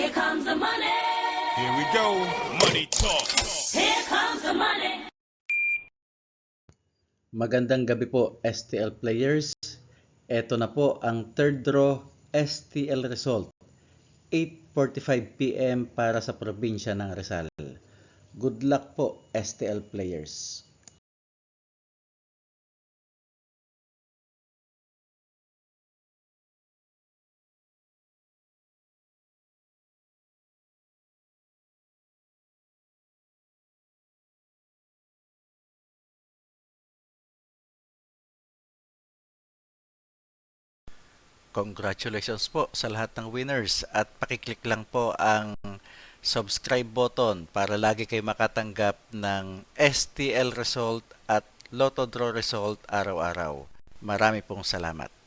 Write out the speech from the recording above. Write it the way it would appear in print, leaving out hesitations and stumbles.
Here comes the money. Here we go. Money talk. Here comes the money. Magandang gabi po STL players. Ito na po ang third draw STL result. 8:45 PM para sa probinsya ng Rizal. Good luck po STL players. Congratulations po sa lahat ng winners at pakiclick lang po ang subscribe button para lagi kayo makatanggap ng STL result at Lotto Draw result araw-araw. Marami pong salamat.